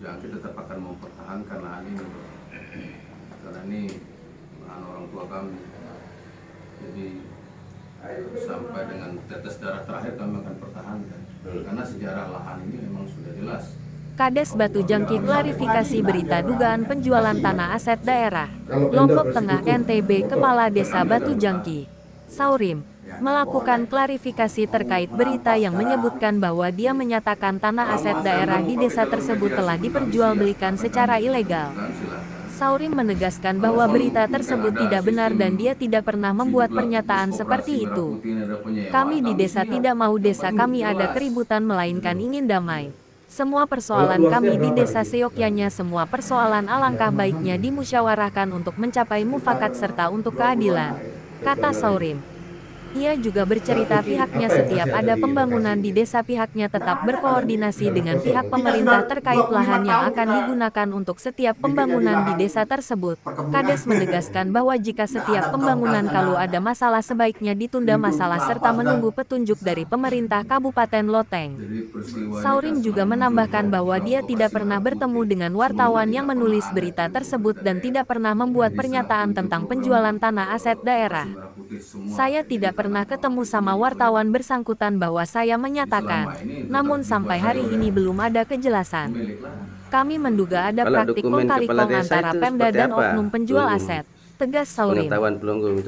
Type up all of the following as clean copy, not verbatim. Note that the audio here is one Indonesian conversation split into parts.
Jangki tetap akan mempertahankan lahan ini, bro. Karena ini lahan orang tua kami. Jadi sampai dengan tetes darah terakhir kami akan pertahankan. Karena sejarah lahan ini memang sudah jelas. Kades Batu Jangki klarifikasi berita dugaan penjualan tanah aset daerah Lombok Tengah NTB Kepala Desa Batu Jangki, Saurim, melakukan klarifikasi terkait berita yang menyebutkan bahwa dia menyatakan tanah aset daerah di desa tersebut telah diperjualbelikan secara ilegal. Saurim menegaskan bahwa berita tersebut tidak benar dan dia tidak pernah membuat pernyataan seperti itu. Kami di desa tidak mau desa kami ada keributan melainkan ingin damai. Semua persoalan kami di desa seyogyanya semua persoalan alangkah baiknya dimusyawarahkan untuk mencapai mufakat serta untuk keadilan, kata Saurim. Ia juga bercerita pihaknya setiap ada pembangunan di desa pihaknya tetap berkoordinasi dengan pihak pemerintah terkait lahan yang akan digunakan untuk setiap pembangunan di desa tersebut. Kades menegaskan bahwa jika setiap pembangunan kalau ada masalah sebaiknya ditunda masalah serta menunggu petunjuk dari pemerintah Kabupaten Loteng. Saurim juga menambahkan bahwa dia tidak pernah bertemu dengan wartawan yang menulis berita tersebut dan tidak pernah membuat pernyataan tentang penjualan tanah aset daerah. Saya tidak pernah ketemu sama wartawan bersangkutan bahwa saya menyatakan, namun sampai hari ini belum ada kejelasan. Kami menduga ada praktik kong kali kong antara Pemda dan oknum penjual aset, tegas Saurim.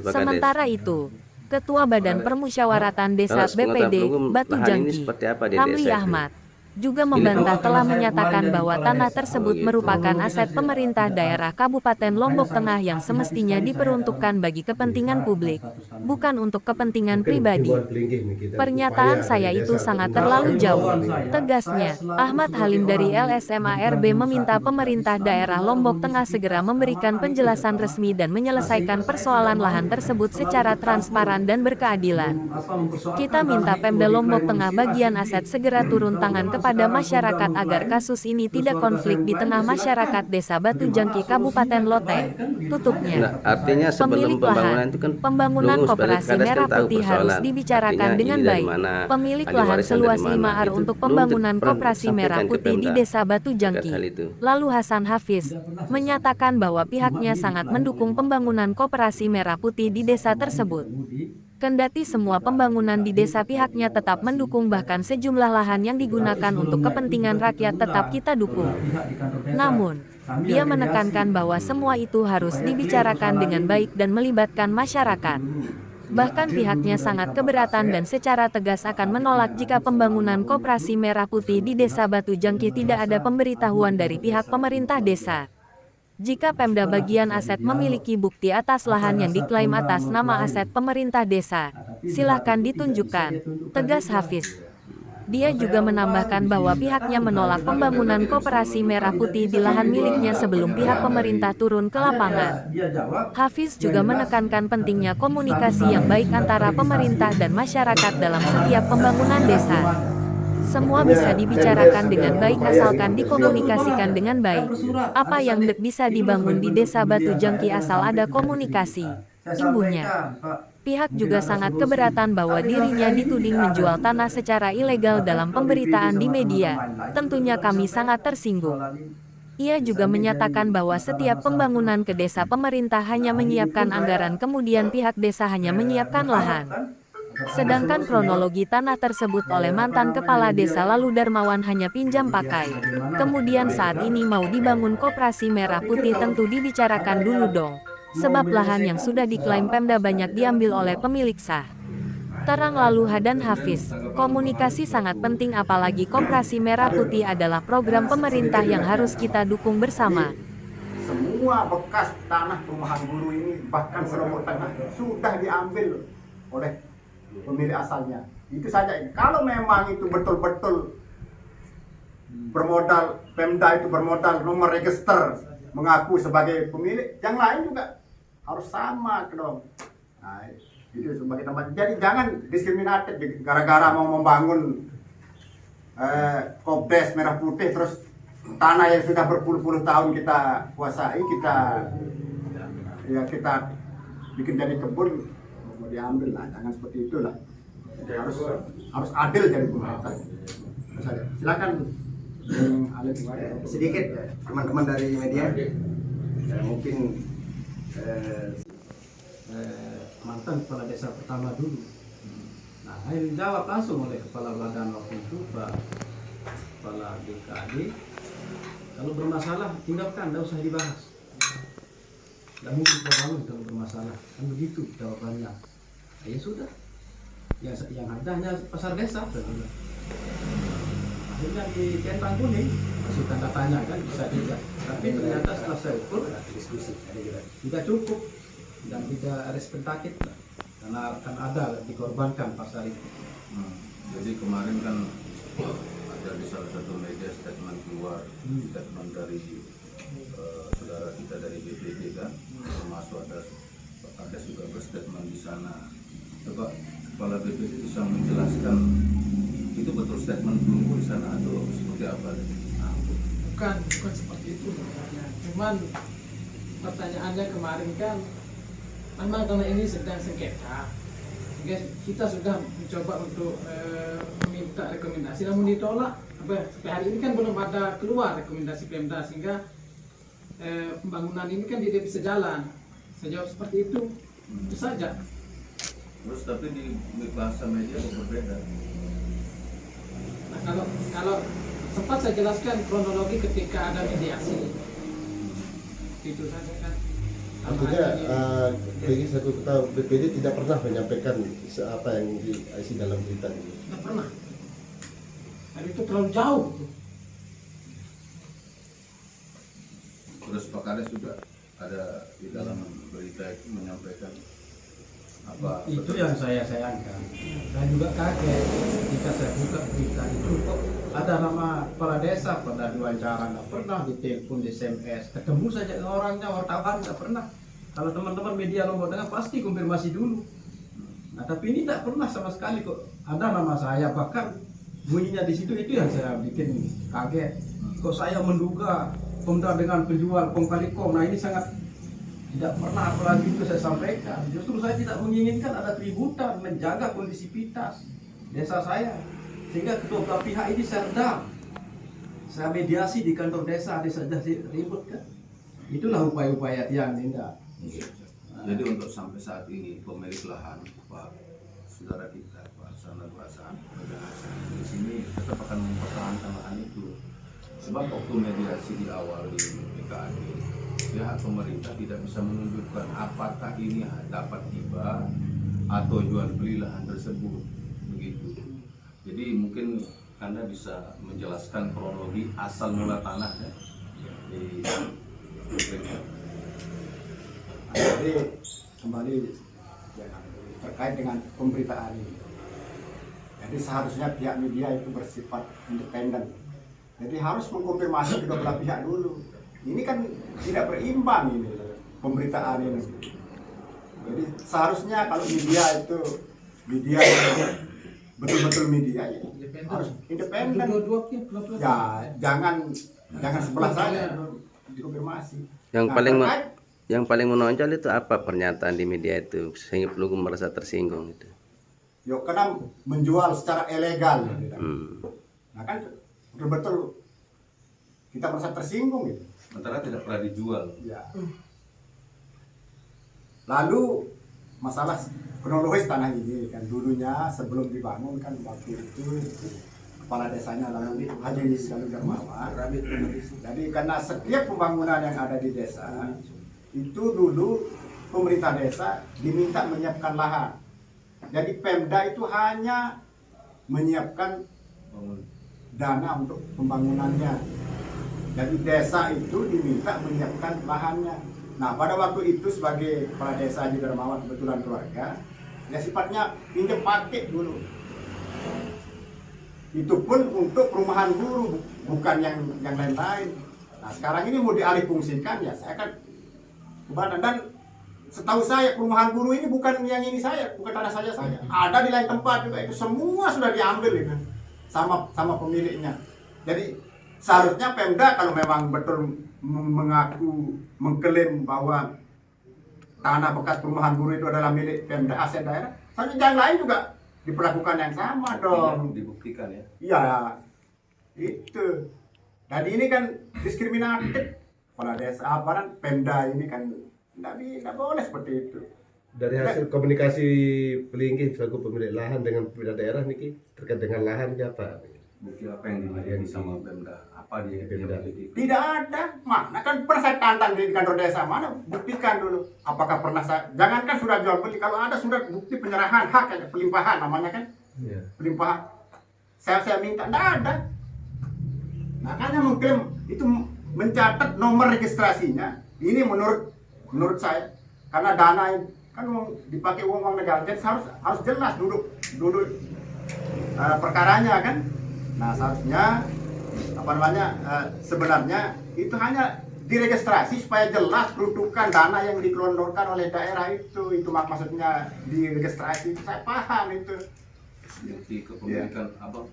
Sementara itu, Ketua Badan Permusyawaratan Desa BPD Batu Jangki, Ramli Ahmad, juga membantah telah menyatakan bahwa tanah tersebut merupakan aset pemerintah daerah Kabupaten Lombok Tengah yang semestinya diperuntukkan bagi kepentingan publik, bukan untuk kepentingan pribadi. Pernyataan saya itu sangat terlalu jauh, tegasnya. Ahmad Halim dari LSMARB meminta pemerintah daerah Lombok Tengah segera memberikan penjelasan resmi dan menyelesaikan persoalan lahan tersebut secara transparan dan berkeadilan. Kita minta Pemda Lombok Tengah bagian aset segera turun tangan kepada masyarakat agar kasus ini tidak konflik di tengah masyarakat Desa Batu Jangki Kabupaten Loteng. Tutupnya, artinya sebelum pembangunan itu kan pembangunan koperasi Merah Putih harus dibicarakan dengan baik. Pemilik lahan seluas 5 ar untuk pembangunan koperasi Merah Putih di Desa Batu Jangki, lalu Hasan Hafiz, menyatakan bahwa pihaknya sangat mendukung pembangunan koperasi Merah Putih di desa tersebut. Kendati semua pembangunan di desa pihaknya tetap mendukung bahkan sejumlah lahan yang digunakan untuk kepentingan rakyat tetap kita dukung. Namun, dia menekankan bahwa semua itu harus dibicarakan dengan baik dan melibatkan masyarakat. Bahkan pihaknya sangat keberatan dan secara tegas akan menolak jika pembangunan koperasi Merah Putih di Desa Batu Jangki tidak ada pemberitahuan dari pihak pemerintah desa. Jika Pemda bagian aset memiliki bukti atas lahan yang diklaim atas nama aset pemerintah desa, silahkan ditunjukkan, tegas Hafiz. Dia juga menambahkan bahwa pihaknya menolak pembangunan koperasi Merah Putih di lahan miliknya sebelum pihak pemerintah turun ke lapangan. Hafiz juga menekankan pentingnya komunikasi yang baik antara pemerintah dan masyarakat dalam setiap pembangunan desa. Semua bisa dibicarakan dengan baik asalkan dikomunikasikan dengan baik. Apa yang bisa dibangun di Desa Batu Jangki asal ada komunikasi, imbuhnya. Pihak juga sangat keberatan bahwa dirinya dituding menjual tanah secara ilegal dalam pemberitaan di media. Tentunya kami sangat tersinggung. Ia juga menyatakan bahwa setiap pembangunan ke desa pemerintah hanya menyiapkan anggaran kemudian pihak desa hanya menyiapkan lahan. Sedangkan kronologi tanah tersebut oleh mantan kepala desa lalu Darmawan hanya pinjam pakai. Kemudian saat ini mau dibangun koperasi Merah Putih tentu dibicarakan dulu dong. Sebab lahan yang sudah diklaim Pemda banyak diambil oleh pemilik sah. Terang lalu Hadan Hafiz, komunikasi sangat penting apalagi koperasi Merah Putih adalah program pemerintah yang harus kita dukung bersama. Semua bekas tanah perumahan buruh ini bahkan Lombok Tengah sudah diambil oleh pemilik asalnya. Itu saja ini. Kalau memang itu betul-betul bermodal, Pemda itu bermodal nomor register mengaku sebagai pemilik, yang lain juga harus sama dong. Nah, itu sebagai tempat. Jadi jangan diskriminatif gara-gara mau membangun Kopdes Merah Putih terus tanah yang sudah berpuluh-puluh tahun kita kuasai kita bikin jadi kebun mau diambil lah, jangan seperti itulah. Jadi harus adil dari pemerintah. Silakan sedikit ya, teman-teman dari media mungkin mantan kepala desa pertama dulu. Nah, akhirnya dijawab langsung oleh kepala badan waktu itu, Pak Kepala BKD, kalau bermasalah tinggalkan, tidak usah dibahas. Tidak mungkin kita bangun kalau bermasalah, kan begitu jawabannya. Ya sudah, yang ada hanya pasar desa. Akhirnya di centang kuning masih tanda tanya kan, bisa tidak. Tapi ternyata setelah saya ukur diskusi tidak cukup dan tidak respektatif karena akan ada dikorbankan pasar itu. Jadi kemarin kan ada di salah satu media statement keluar, statement dari saudara kita dari BPD kan, termasuk ada juga berstatement di sana. Coba kepala BPD bisa menjelaskan itu betul statement dulu di sana atau seperti apa? Nah, bukan seperti itu. Cuman pertanyaannya kemarin kan memang karena ini sedang sengketa, kita sudah mencoba untuk meminta rekomendasi, namun ditolak. Sampai hari ini kan belum ada keluar rekomendasi Pemda, sehingga pembangunan ini kan tidak bisa jalan. Saya jawab seperti itu saja. Terus tapi di bahasa media berbeda. Nah, kalau sempat saya jelaskan kronologi ketika ada mediasi, itu saja kan. Artinya bagi satu ketahui BPD tidak pernah menyampaikan apa yang diisi dalam berita ini. Tidak pernah. Dan itu terlalu jauh. Terus Pak Kades juga ada di dalam berita itu menyampaikan apa? Itu yang saya sayangkan. Saya juga kaget ketika saya buka berita itu, kok ada nama kepala desa pada diwawancara, nggak pernah ditelepon, di SMS, ketemu saja dengan orangnya, wartawan nggak pernah. Kalau teman-teman media Lombok Tengah pasti konfirmasi dulu. Nah, tapi ini tidak pernah sama sekali kok ada nama saya, bahkan bunyinya di situ, itu yang saya bikin kaget. Kok saya menduga Pemda dengan penjual Kong kali Kong. Nah, ini sangat tidak pernah, apalagi itu saya sampaikan. Justru saya tidak menginginkan ada keributan, menjaga kondisivitas desa saya. Sehingga kedua belah pihak ini serdam. Saya mediasi di kantor desa ribut kan. Itulah upaya-upaya yang tidak. Jadi untuk sampai saat ini pemilik lahan Pak saudara kita Pak Sanad Hasan di sini tetap akan mempertahankan lahan itu. Sebab waktu mediasi di awal di BKD, pihak pemerintah tidak bisa menunjukkan apakah ini dapat hibah atau jual beli lahan tersebut, begitu. Jadi mungkin Anda bisa menjelaskan kronologi asal mula tanah ya, di Jadi kembali terkait dengan pemberitaan ini. Jadi seharusnya pihak media itu bersifat independen. Jadi harus mengkonfirmasi kedua belah pihak dulu. Ini kan tidak berimbang ini pemberitaan ini. Jadi seharusnya kalau media itu betul-betul media ya, harus independen. Ya jangan sebelah saja dikonfirmasi. Yang paling menonjol itu apa pernyataan di media itu sehingga perlu merasa tersinggung itu? Yo, karena menjual secara ilegal. Nah kan betul-betul kita merasa tersinggung gitu. sementara tidak pernah dijual. Ya. Lalu masalah kronologis tanah ini kan dulunya sebelum dibangun kan waktu itu kepala desanya lalu Haji Lalu Darmawan. Jadi karena setiap pembangunan yang ada di desa itu dulu pemerintah desa diminta menyiapkan lahan. Jadi Pemda itu hanya menyiapkan dana untuk pembangunannya. Jadi desa itu diminta menyiapkan lahannya. Nah pada waktu itu sebagai kepala desa Haji Darmawan kebetulan keluarga, ya sifatnya pinjam pakai dulu. Itu pun untuk perumahan guru, bukan yang lain-lain. Nah sekarang ini mau dialihfungsikan ya saya kan kebadan, dan setahu saya perumahan guru ini bukan yang ini saya, bukan tanah saya. Ada di lain tempat juga, itu semua sudah diambil itu sama pemiliknya. Jadi seharusnya Pemda kalau memang betul mengaku mengklaim bahwa tanah bekas perumahan guru itu adalah milik Pemda aset daerah, seharusnya yang lain juga diperlakukan yang sama dong. Dibuktikan ya. Iya, itu. Dan ini kan diskriminatif. Kepala desa Pemda ini kan tidak boleh seperti itu. Dari hasil komunikasi Pelinggi selaku pemilik lahan dengan pemerintah daerah niki terkait dengan lahan apa? Bukti apa yang dimiliki sama Pemda? Apa dia miliki? Tidak ada. Mana kan pernah saya tantang di kantor desa, mana buktikan dulu. Apakah pernah saya, jangankan surat jual beli, kalau ada surat bukti penyerahan hak, kayak pelimpahan namanya kan, pelimpahan. Saya minta, tidak ada. Makanya mengklaim itu mencatat nomor registrasinya. Ini menurut saya, karena dana kan dipakai uang negara, jadi harus jelas duduk perkaranya kan. Nah seharusnya sebenarnya itu hanya diregistrasi supaya jelas kedudukan dana yang dikelontorkan oleh daerah itu maksudnya diregistrasi. Saya paham itu. Bukti kepemilikan abang.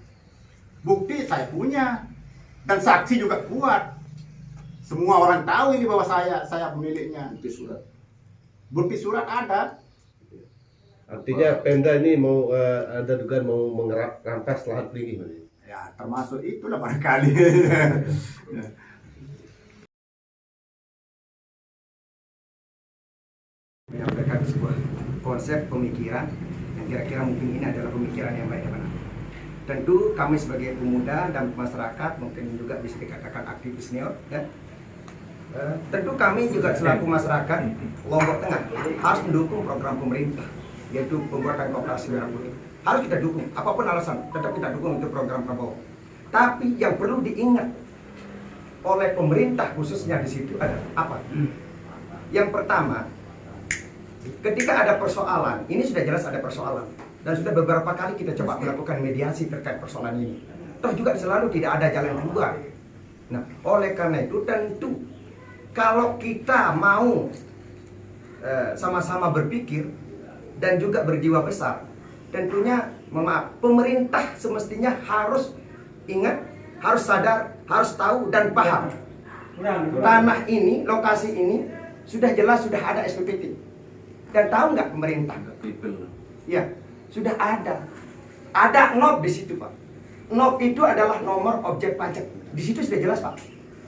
Bukti saya punya dan saksi juga kuat. Semua orang tahu ini bahwa saya pemiliknya. Bukti surat ada. Artinya Pemda ini mau ada dugaan mau merampas lahan Pelinggi. Ya termasuk itulah barangkali. Menyampaikan sebuah konsep pemikiran yang kira-kira mungkin ini adalah pemikiran yang baik. Tentu kami sebagai pemuda dan masyarakat, mungkin juga bisa dikatakan aktivis senior, ya. Tentu kami juga selaku masyarakat Lombok Tengah harus mendukung program pemerintah, yaitu pembuatan koperasi merah putih. Harus kita dukung, apapun alasan, tetap kita dukung untuk program Prabowo. Tapi yang perlu diingat oleh pemerintah khususnya di situ ada apa? Yang pertama, ketika ada persoalan, ini sudah jelas ada persoalan. Dan sudah beberapa kali kita coba melakukan mediasi terkait persoalan ini. Toh juga selalu tidak ada jalan keluar. Nah, oleh karena itu tentu kalau kita mau sama-sama berpikir dan juga berjiwa besar, tentunya pemerintah semestinya harus ingat, harus sadar, harus tahu dan paham. Tanah ini, lokasi ini sudah jelas sudah ada SPPT. Dan tahu nggak pemerintah? Ya, sudah ada. Ada NOP di situ, Pak. NOP itu adalah nomor objek pajak. Di situ sudah jelas, Pak.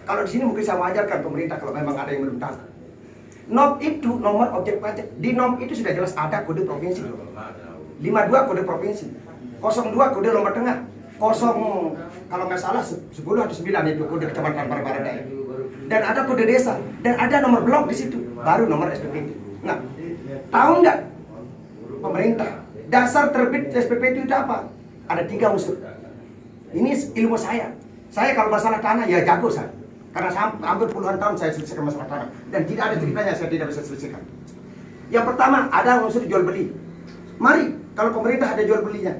Kalau di sini mungkin saya wajarkan pemerintah kalau memang ada yang belum tahu. NOP itu nomor objek pajak. Di NOP itu sudah jelas ada kode provinsi. 52 kode provinsi. 02 kode Lombok Tengah. 0 kalau nggak salah 10 atau 9 itu kode kecamatan Barbarada. Dan ada kode desa dan ada nomor blok di situ. Baru nomor SPPT. Nah, tahu nggak pemerintah dasar terbit SPPT itu apa? Ada 3 unsur. Ini ilmu saya. Saya kalau masalah tanah ya jago saya. Karena hampir puluhan tahun saya selesaikan masalah tanah. Dan tidak ada ceritanya saya tidak bisa selesaikan. Yang pertama ada unsur jual beli. Mari kalau pemerintah ada jual belinya.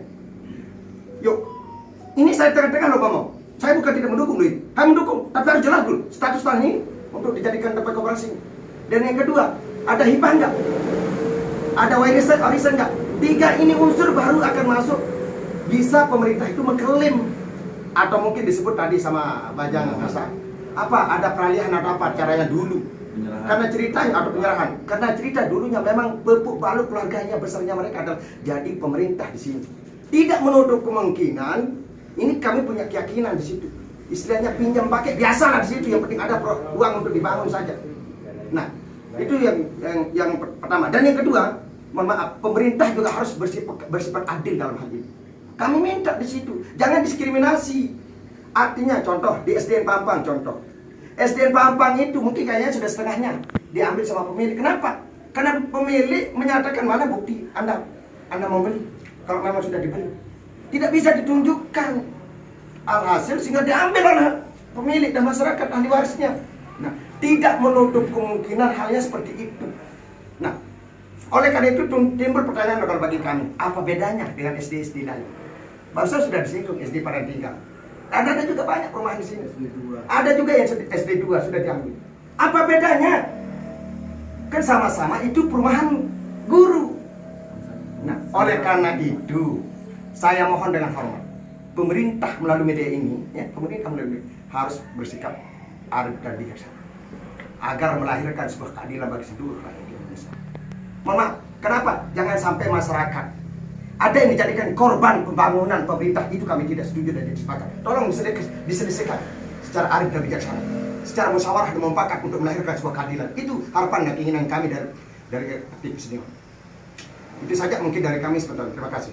Yuk. Ini saya terang-terang loh ngomong. Saya bukan tidak mendukung loh. Saya mendukung. Tapi harus jelas dulu status tanah ini untuk dijadikan tempat koperasi. Dan yang kedua ada hibah enggak? Ada warisan enggak? 3 ini unsur baru akan masuk. Bisa pemerintah itu mengklaim atau mungkin disebut tadi sama Bajang Hasan. Apa? Ada peralihan atau apa caranya dulu. Karena ceritanya atau penyerahan. Karena cerita dulunya memang bepuk balut keluarganya besarnya mereka adalah jadi pemerintah di sini. Tidak menutup kemungkinan ini kami punya keyakinan di situ. Istilahnya pinjam pakai biasalah di situ yang penting ada uang untuk dibangun saja. Nah, itu yang pertama. Dan yang kedua, mohon maaf, pemerintah juga harus bersifat adil dalam hal ini. Kami minta di situ, jangan diskriminasi. Artinya contoh di SDN Pampang contoh. SDN Pampang itu mungkin kayaknya sudah setengahnya diambil sama pemilik. Kenapa? Karena pemilik menyatakan mana bukti Anda mau beli. Kalau memang sudah dibeli, tidak bisa ditunjukkan alhasil sehingga diambil oleh pemilik dan masyarakat ahli warisnya. Nah, tidak menutup kemungkinan halnya seperti itu. Nah, oleh karena itu timbul pertanyaan lokal bagi kami, apa bedanya dengan SD lain? Barusan sudah disinggung SD Padang Tinggal. Ada juga banyak perumahan di sini. Ada juga yang SD 2 sudah diambil. Apa bedanya? Kan sama-sama itu perumahan guru. Nah, oleh karena itu saya mohon dengan hormat, pemerintah melalui media ini, ya, pemerintah melalui harus bersikap arif dan bijaksana agar melahirkan sebuah keadilan bagi seluruh rakyat Indonesia. Mohon maaf, kenapa? Jangan sampai masyarakat ada yang dijadikan korban pembangunan pemerintah, itu kami tidak setuju dan tidak sepakat. Tolong diselesaikan secara arif dan bijaksana, secara musyawarah dan mufakat untuk melahirkan sebuah keadilan. Itu harapan dan keinginan kami dari aktivis senior. Itu saja mungkin dari kami sebentar. Terima kasih.